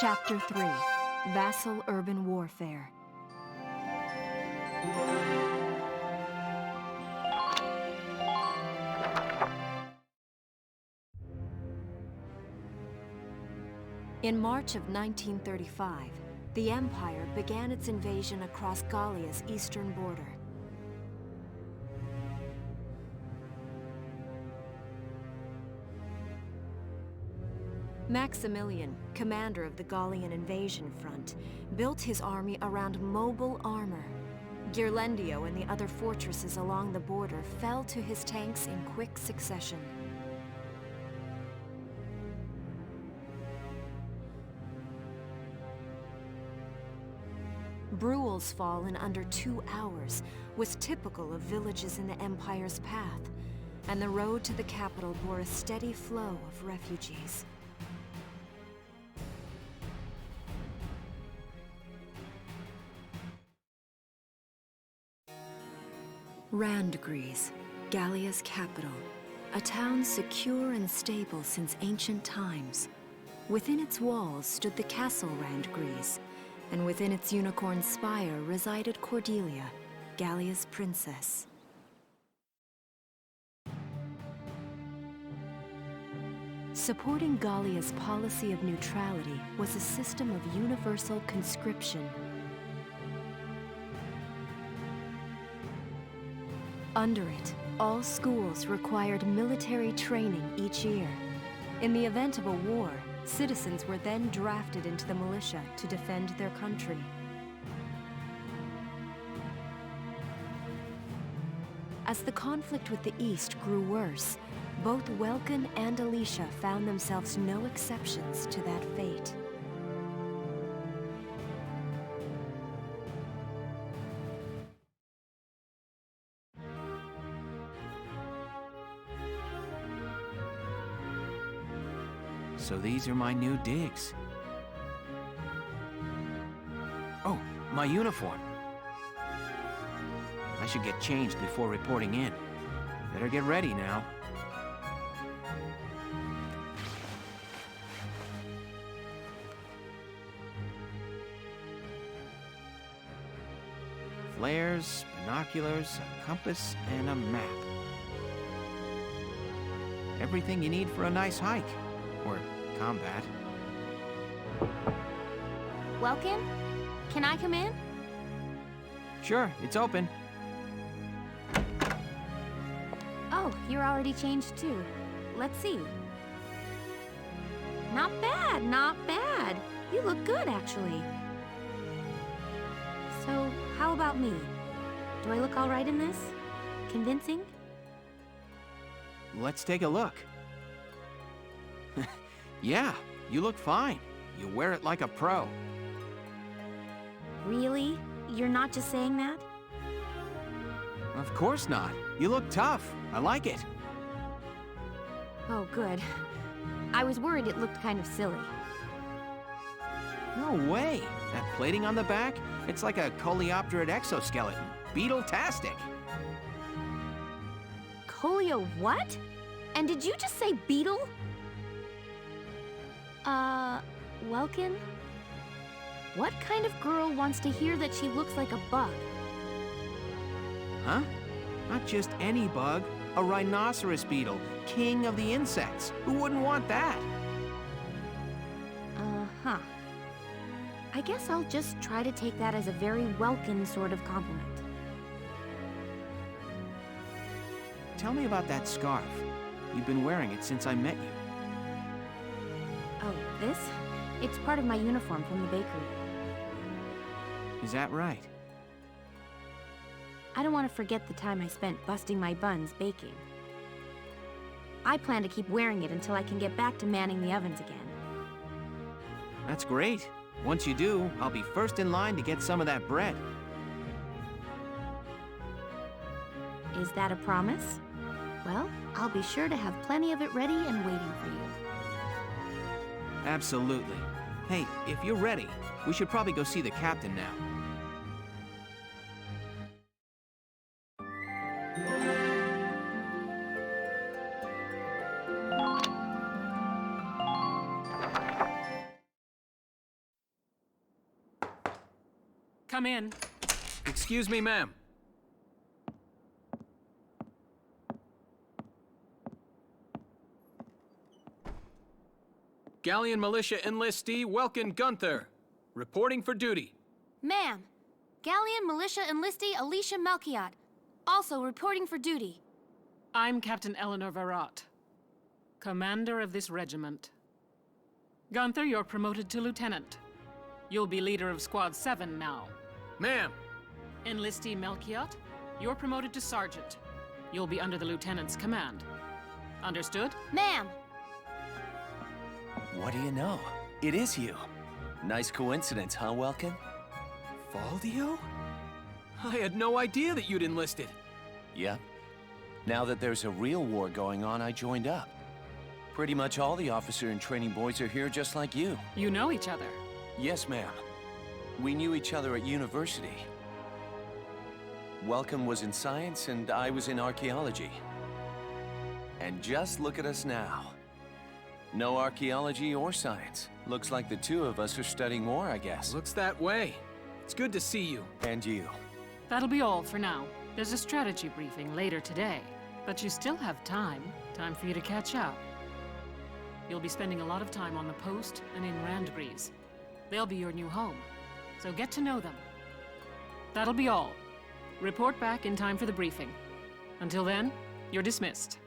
Chapter 3, Vassel Urban Warfare. In March of 1935, the Empire began its invasion across Gallia's eastern border. Maximilian, commander of the Gallian invasion front, built his army around mobile armor. Ghirlandaio and the other fortresses along the border fell to his tanks in quick succession. Bruhl's fall in under 2 hours was typical of villages in the Empire's path, and the road to the capital bore a steady flow of refugees. Randgries, Gallia's capital, a town secure and stable since ancient times. Within its walls stood the castle Randgries, and within its unicorn spire resided Cordelia, Gallia's princess. Supporting Gallia's policy of neutrality was a system of universal conscription. Under it, all schools required military training each year. In the event of a war, citizens were then drafted into the militia to defend their country. As the conflict with the East grew worse, both Welkin and Alicia found themselves no exceptions to that fate. So these are my new digs. Oh, my uniform. I should get changed before reporting in. Better get ready now. Flares, binoculars, a compass, and a map. Everything you need for a nice hike. Or combat. Welkin? Can I come in? Sure, it's open. Oh, you're already changed too. Let's see. Not bad, not bad. You look good, actually. So, how about me? Do I look all right in this? Convincing? Let's take a look. Yeah, you look fine. You wear it like a pro. Really? You're not just saying that? Of course not. You look tough. I like it. Oh, good. I was worried it looked kind of silly. No way. That plating on the back, it's like a coleopterate exoskeleton. Beetle-tastic. Coleo what? And did you just say beetle? Welkin? What kind of girl wants to hear that she looks like a bug? Huh? Not just any bug. A rhinoceros beetle, king of the insects. Who wouldn't want that? Uh-huh. I guess I'll just try to take that as a very Welkin sort of compliment. Tell me about that scarf. You've been wearing it since I met you. Oh, this? It's part of my uniform from the bakery. Is that right? I don't want to forget the time I spent busting my buns baking. I plan to keep wearing it until I can get back to manning the ovens again. That's great. Once you do, I'll be first in line to get some of that bread. Is that a promise? Well, I'll be sure to have plenty of it ready and waiting for you. Absolutely. Hey, if you're ready, we should probably go see the captain now. Come in. Excuse me, ma'am. Galleon Militia enlistee Welkin Gunther, reporting for duty. Ma'am, Galleon Militia Enlistee Alicia Melchiot, also reporting for duty. I'm Captain Eleanor Varrot, commander of this regiment. Gunther, you're promoted to lieutenant. You'll be leader of Squad 7 now. Ma'am! Enlistee Melchiot, you're promoted to sergeant. You'll be under the lieutenant's command. Understood? Ma'am! What do you know? It is you. Nice coincidence, huh, Welkin? Valdio? I had no idea that you'd enlisted. Yep. Now that there's a real war going on, I joined up. Pretty much all the officer and training boys are here just like you. You know each other. Yes, ma'am. We knew each other at university. Welcome was in science and I was in archaeology. And just look at us now. No archaeology or science. Looks like the two of us are studying war, I guess. Looks that way. It's good to see you. And you. That'll be all for now. There's a strategy briefing later today, but you still have time for you to catch up. You'll be spending a lot of time on the post and in Randgrees. They'll be your new home, so get to know them. That'll be all. Report back in time for the briefing. Until then, you're dismissed.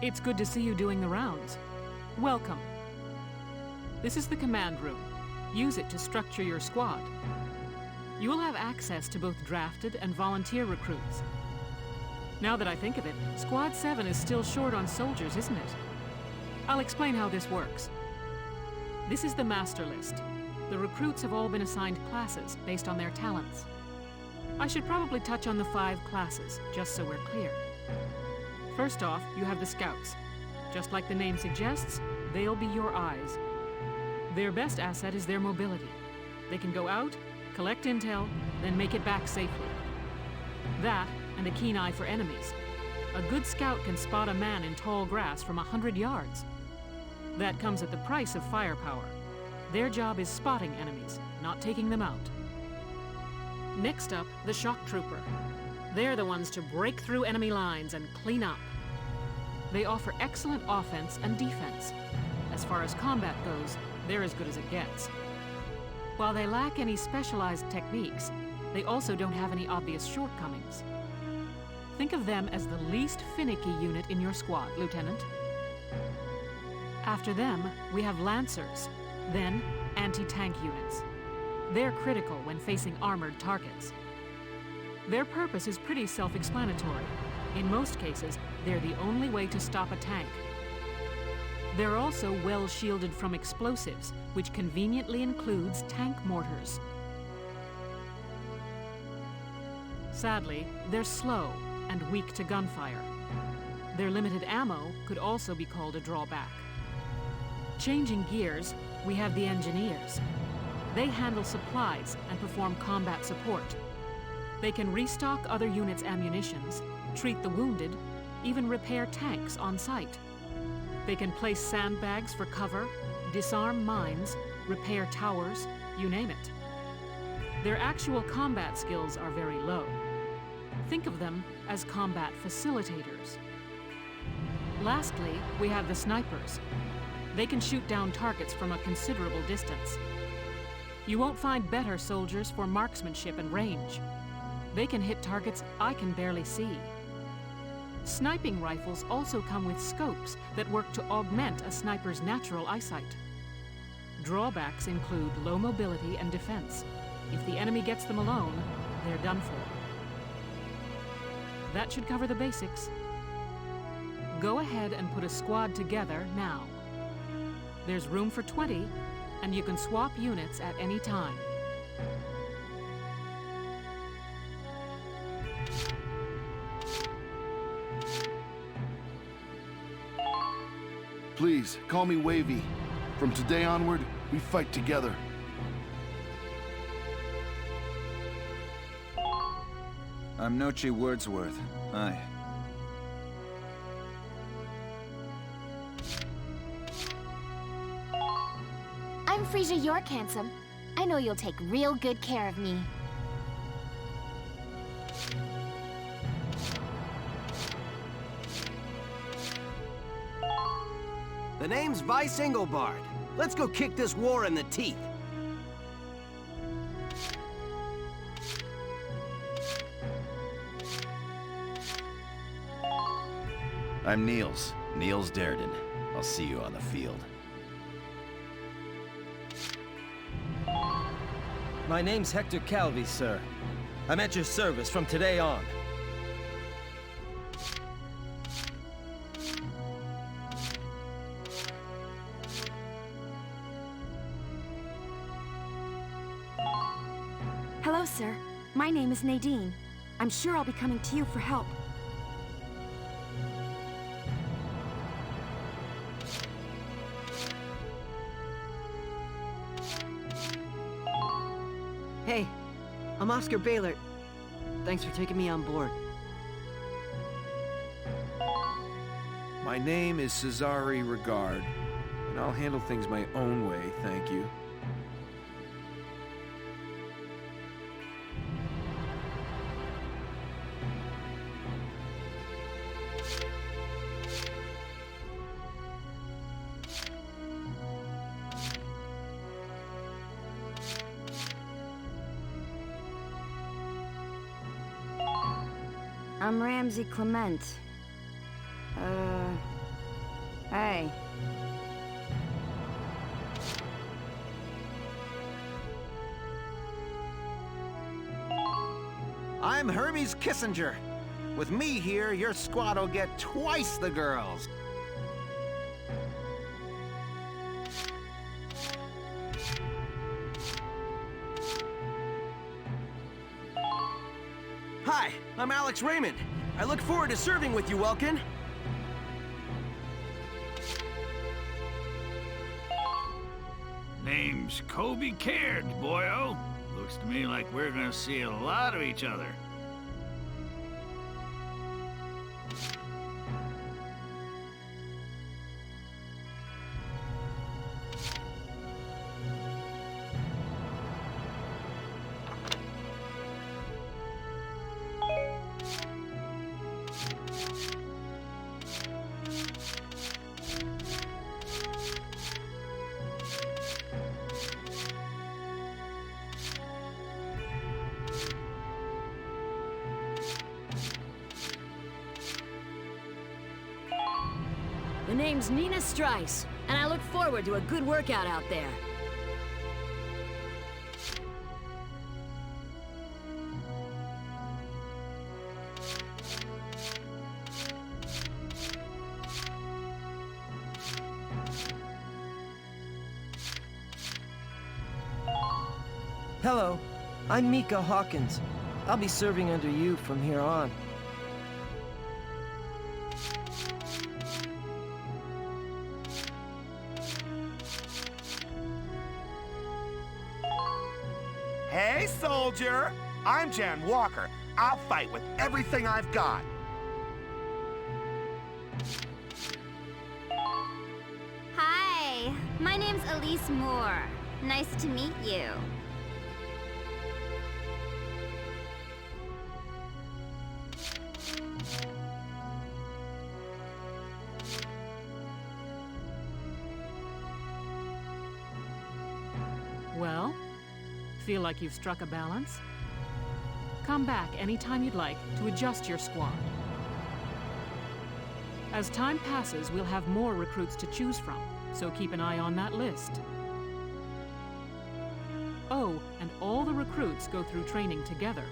It's good to see you doing the rounds. Welcome. This is the command room. Use it to structure your squad. You will have access to both drafted and volunteer recruits. Now that I think of it, Squad 7 is still short on soldiers, isn't it? I'll explain how this works. This is the master list. The recruits have all been assigned classes based on their talents. I should probably touch on the 5 classes, just so we're clear. First off, you have the Scouts. Just like the name suggests, they'll be your eyes. Their best asset is their mobility. They can go out, collect intel, then make it back safely. That, and a keen eye for enemies. A good scout can spot a man in tall grass from 100 yards. That comes at the price of firepower. Their job is spotting enemies, not taking them out. Next up, the Shock Trooper. They're the ones to break through enemy lines and clean up. They offer excellent offense and defense. As far as combat goes, they're as good as it gets. While they lack any specialized techniques, they also don't have any obvious shortcomings. Think of them as the least finicky unit in your squad, Lieutenant. After them, we have Lancers, then anti-tank units. They're critical when facing armored targets. Their purpose is pretty self-explanatory. In most cases, they're the only way to stop a tank. They're also well shielded from explosives, which conveniently includes tank mortars. Sadly, they're slow and weak to gunfire. Their limited ammo could also be called a drawback. Changing gears, we have the Engineers. They handle supplies and perform combat support. They can restock other units' ammunitions, treat the wounded, even repair tanks on site. They can place sandbags for cover, disarm mines, repair towers, you name it. Their actual combat skills are very low. Think of them as combat facilitators. Lastly, we have the Snipers. They can shoot down targets from a considerable distance. You won't find better soldiers for marksmanship and range. They can hit targets I can barely see. Sniping rifles also come with scopes that work to augment a sniper's natural eyesight. Drawbacks include low mobility and defense. If the enemy gets them alone, they're done for. That should cover the basics. Go ahead and put a squad together now. There's room for 20, and you can swap units at any time. Please, call me Wavy. From today onward, we fight together. I'm Nochi Wordsworth. Hi. I'm Frisia York, handsome. I know you'll take real good care of me. The name's Vice Engelbard. Let's go kick this war in the teeth. I'm Niels Darden. I'll see you on the field. My name's Hector Calvi, sir. I'm at your service from today on. Hello, sir. My name is Nadine. I'm sure I'll be coming to you for help. Hey, I'm Oscar Baylor. Thanks for taking me on board. My name is Cesare Regard, and I'll handle things my own way, thank you. I'm Ramsey Clement. Hey. I'm Hermes Kissinger. With me here, your squad will get twice the girls. Hi, I'm Alex Raymond. I look forward to serving with you, Welkin. Name's Kobe Caird, boyo. Looks to me like we're gonna see a lot of each other. The name's Nina Strice, and I look forward to a good workout out there. Hello, I'm Mika Hawkins. I'll be serving under you from here on. Hey, soldier! I'm Jan Walker. I'll fight with everything I've got. Hi, my name's Elise Moore. Nice to meet you. Well, Feel like you've struck a balance? Come back anytime you'd like to adjust your squad. As time passes, we'll have more recruits to choose from, so keep an eye on that list. Oh, and all the recruits go through training together,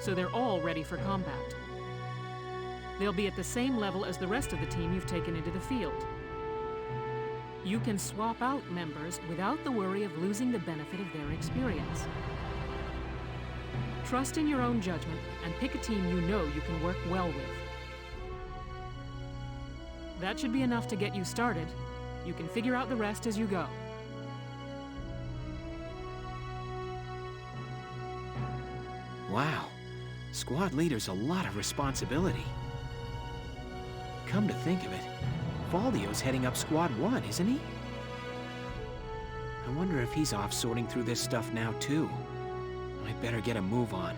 so they're all ready for combat. They'll be at the same level as the rest of the team you've taken into the field. You can swap out members without the worry of losing the benefit of their experience. Trust in your own judgment and pick a team you know you can work well with. That should be enough to get you started. You can figure out the rest as you go. Wow. Squad leader's a lot of responsibility. Come to think of it, Valdio's heading up Squad 1, isn't he? I wonder if he's off sorting through this stuff now, too. I better get a move on.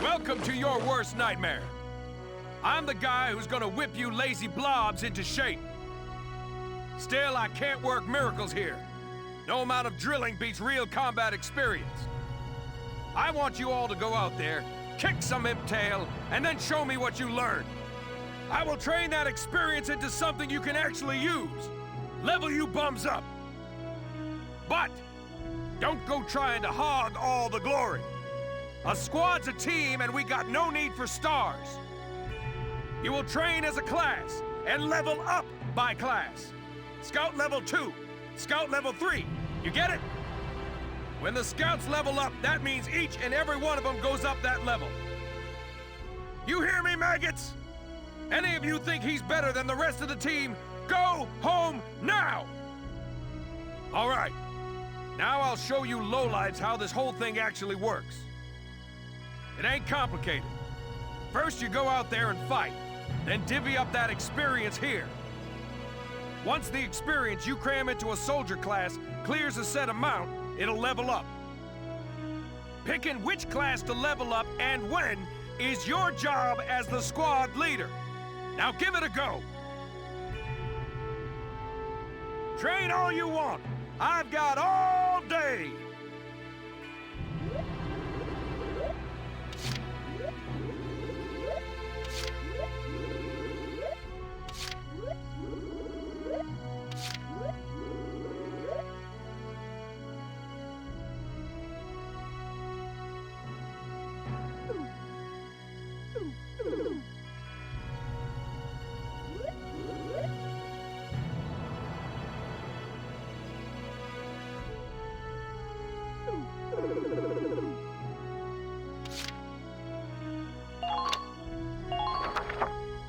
Welcome to your worst nightmare. I'm the guy who's gonna whip you lazy blobs into shape. Still, I can't work miracles here. No amount of drilling beats real combat experience. I want you all to go out there, kick some imp tail, and then show me what you learned. I will train that experience into something you can actually use. Level you bums up. But don't go trying to hog all the glory. A squad's a team, and we got no need for stars. You will train as a class and level up by class. Scout level 2, Scout level 3. You get it? When the scouts level up, that means each and every one of them goes up that level. You hear me, maggots? Any of you think he's better than the rest of the team, go home now! All right, now I'll show you lowlives how this whole thing actually works. It ain't complicated. First you go out there and fight, then divvy up that experience here. Once the experience you cram into a soldier class clears a set amount, it'll level up. Picking which class to level up and when is your job as the squad leader. Now give it a go. Train all you want. I've got all day.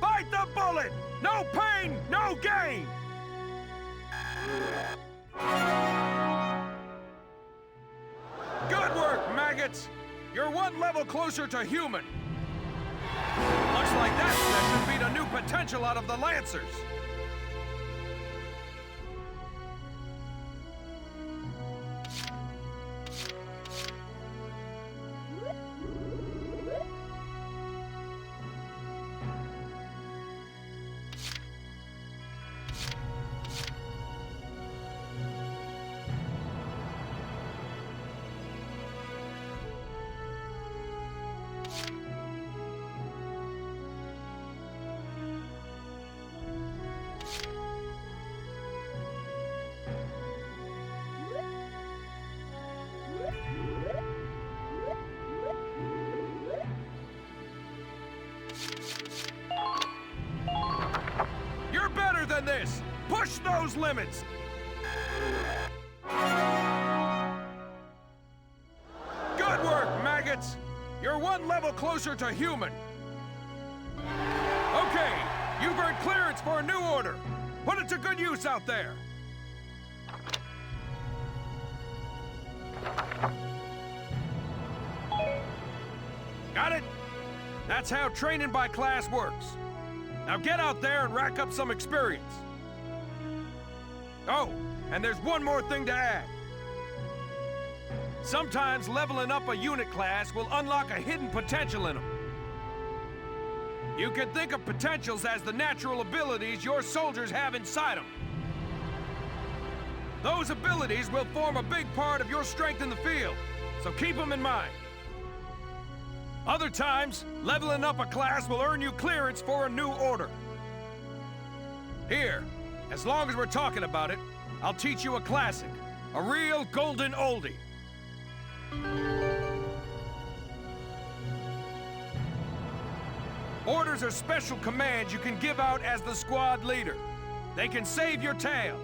Fight the bullet! No pain, no gain! Good work, maggots! You're one level closer to human. Looks like that session beat a new potential out of the Lancers. You're better than this! Push those limits! Good work, maggots! You're one level closer to human. Okay, you've earned clearance for a new order. Put it to good use out there. Got it? That's how training by class works. Now get out there and rack up some experience. Oh, and there's one more thing to add. Sometimes leveling up a unit class will unlock a hidden potential in them. You can think of potentials as the natural abilities your soldiers have inside them. Those abilities will form a big part of your strength in the field, so keep them in mind. Other times, leveling up a class will earn you clearance for a new order. Here, as long as we're talking about it, I'll teach you a classic, a real golden oldie. Orders are special commands you can give out as the squad leader. They can save your tail.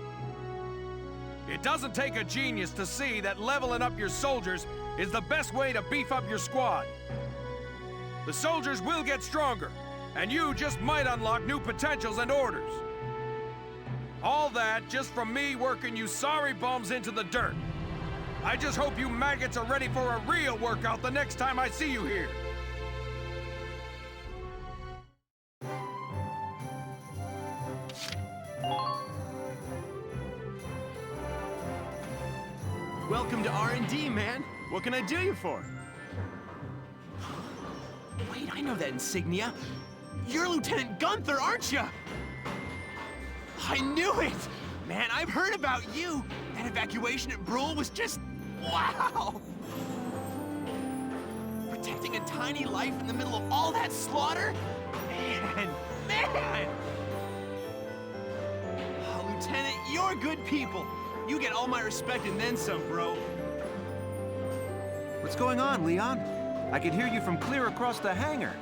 It doesn't take a genius to see that leveling up your soldiers is the best way to beef up your squad. The soldiers will get stronger, and you just might unlock new potentials and orders. All that just from me working you sorry bums into the dirt. I just hope you maggots are ready for a real workout the next time I see you here. Welcome to R&D, man. What can I do you for? Wait, I know that insignia. You're Lieutenant Gunther, aren't you? I knew it! Man, I've heard about you. That evacuation at Brule was just... wow! Protecting a tiny life in the middle of all that slaughter? Man! Oh, Lieutenant, you're good people. You get all my respect and then some, bro. What's going on, Leon? I can hear you from clear across the hangar.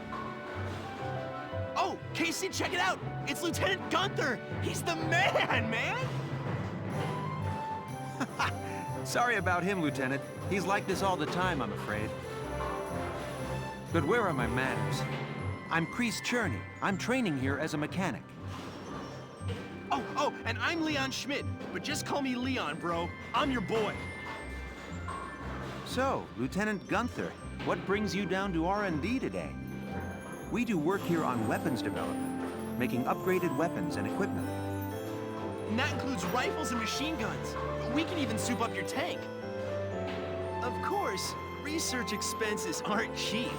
Oh, Casey, check it out! It's Lieutenant Gunther! He's the man! Sorry about him, Lieutenant. He's like this all the time, I'm afraid. But where are my manners? I'm Ch3. I'm training here as a mechanic. Oh, and I'm Leon Schmidt, but just call me Leon, bro. I'm your boy. So, Lieutenant Gunther, what brings you down to R&D today? We do work here on weapons development, making upgraded weapons and equipment. And that includes rifles and machine guns. We can even soup up your tank. Of course, research expenses aren't cheap.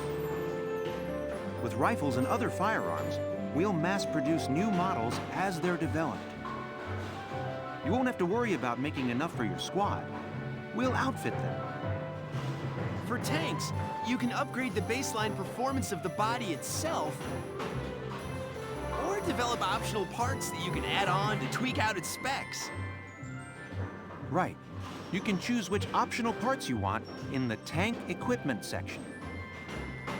With rifles and other firearms, we'll mass-produce new models as they're developed. You won't have to worry about making enough for your squad. We'll outfit them. For tanks, you can upgrade the baseline performance of the body itself, or develop optional parts that you can add on to tweak out its specs. Right. You can choose which optional parts you want in the tank equipment section.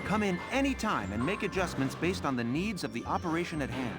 Come in any time and make adjustments based on the needs of the operation at hand.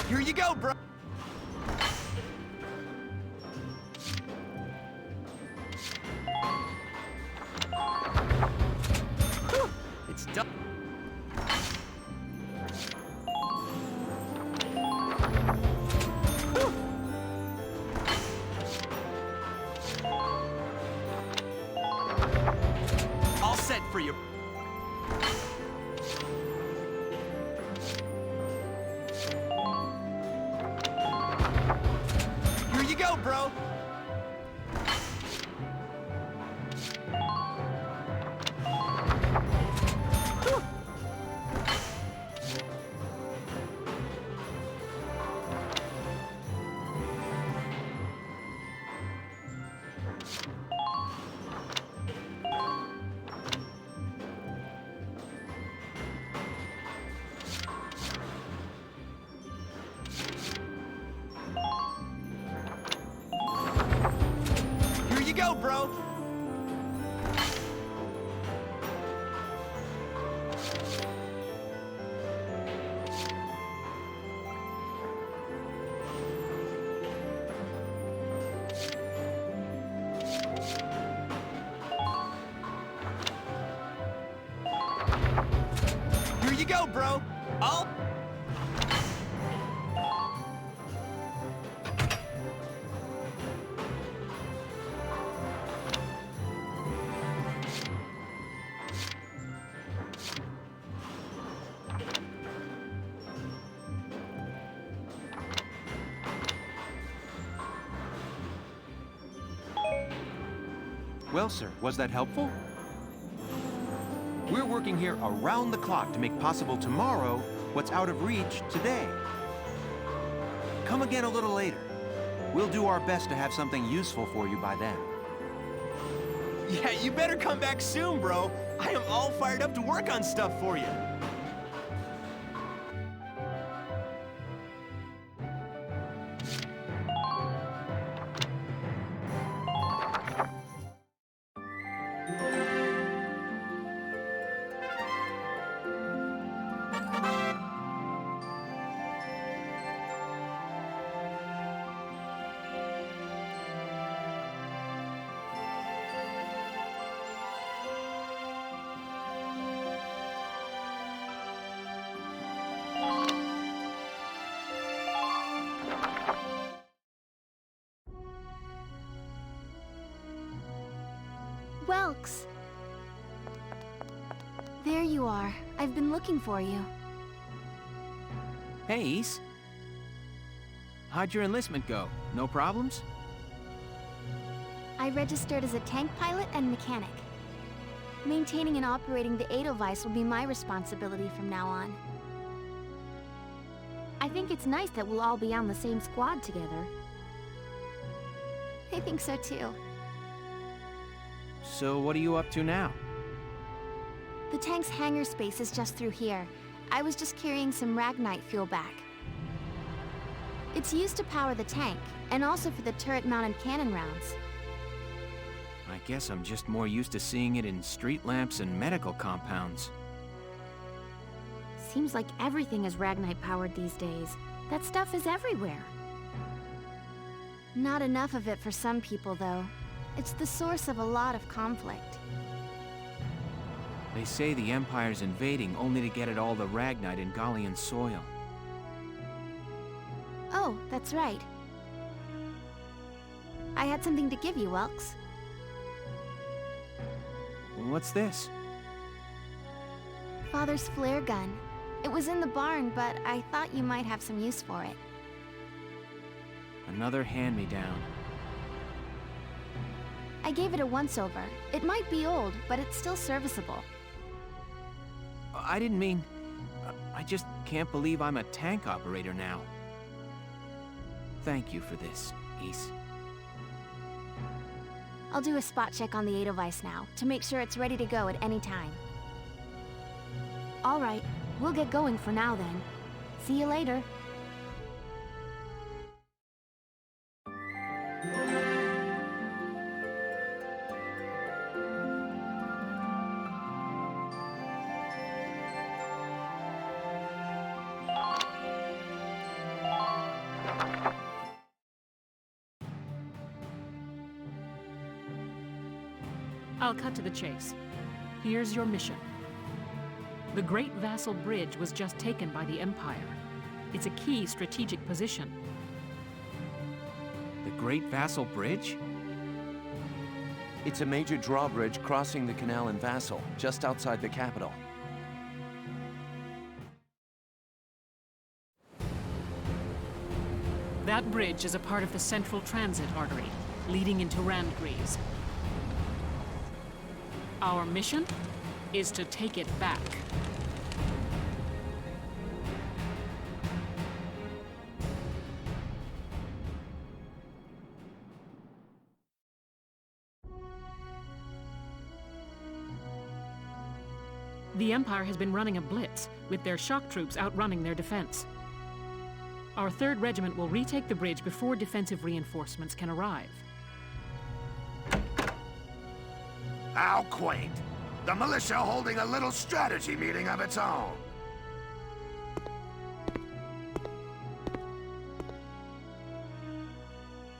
Here you go, bro! Whew, it's done. Whew. All set for you. Bro. go, bro. I'll... Well, sir, was that helpful? We're working here around the clock to make possible tomorrow what's out of reach today. Come again a little later. We'll do our best to have something useful for you by then. Yeah, you better come back soon, bro. I am all fired up to work on stuff for you. Welks! There you are. I've been looking for you. Hey, Ys. How'd your enlistment go? No problems? I registered as a tank pilot and mechanic. Maintaining and operating the Edelweiss will be my responsibility from now on. I think it's nice that we'll all be on the same squad together. I think so too. So what are you up to now? The tank's hangar space is just through here. I was just carrying some Ragnite fuel back. It's used to power the tank, and also for the turret-mounted cannon rounds. I guess I'm just more used to seeing it in street lamps and medical compounds. Seems like everything is Ragnite-powered these days. That stuff is everywhere. Not enough of it for some people, though. It's the source of a lot of conflict. They say the Empire's invading only to get at all the Ragnite in Gallian soil. Oh, that's right. I had something to give you, Welks. What's this? Father's flare gun. It was in the barn, but I thought you might have some use for it. Another hand-me-down. I gave it a once-over. It might be old, but it's still serviceable. I didn't mean... I just can't believe I'm a tank operator now. Thank you for this, Ys. I'll do a spot check on the Edelweiss now, to make sure it's ready to go at any time. All right, we'll get going for now then. See you later. I'll cut to the chase. Here's your mission. The Great Vassel Bridge was just taken by the Empire. It's a key strategic position. The Great Vassel Bridge? It's a major drawbridge crossing the canal in Vassel, just outside the capital. That bridge is a part of the central transit artery, leading into Randgries. Our mission is to take it back. The Empire has been running a blitz, with their shock troops outrunning their defense. Our 3rd Regiment will retake the bridge before defensive reinforcements can arrive. How quaint. The militia holding a little strategy meeting of its own.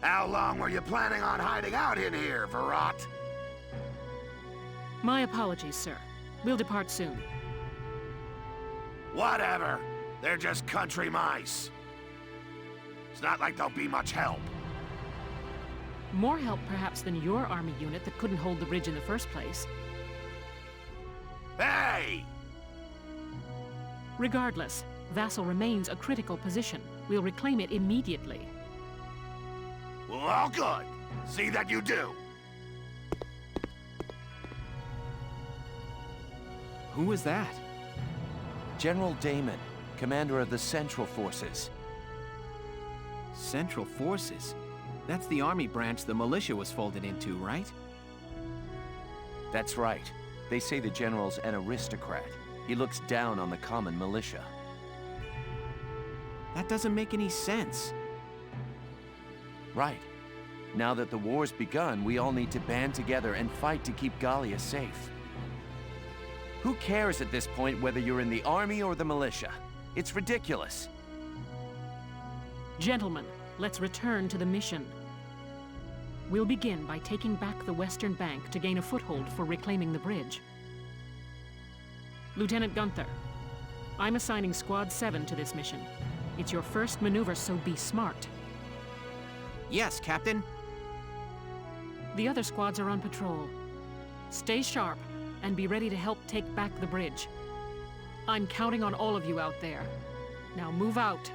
How long were you planning on hiding out in here, Verrot? My apologies, sir. We'll depart soon. Whatever. They're just country mice. It's not like they'll be much help. More help, perhaps, than your army unit that couldn't hold the bridge in the first place. Hey! Regardless, Vassel remains a critical position. We'll reclaim it immediately. Well, all good. See that you do. Who was that? General Damon, commander of the Central Forces. Central Forces? That's the army branch the militia was folded into, right? That's right. They say the general's an aristocrat. He looks down on the common militia. That doesn't make any sense. Right. Now that the war's begun, we all need to band together and fight to keep Gallia safe. Who cares at this point whether you're in the army or the militia? It's ridiculous. Gentlemen, let's return to the mission. We'll begin by taking back the western bank to gain a foothold for reclaiming the bridge. Lieutenant Gunther, I'm assigning Squad 7 to this mission. It's your first maneuver, so be smart. Yes, Captain. The other squads are on patrol. Stay sharp and be ready to help take back the bridge. I'm counting on all of you out there. Now move out.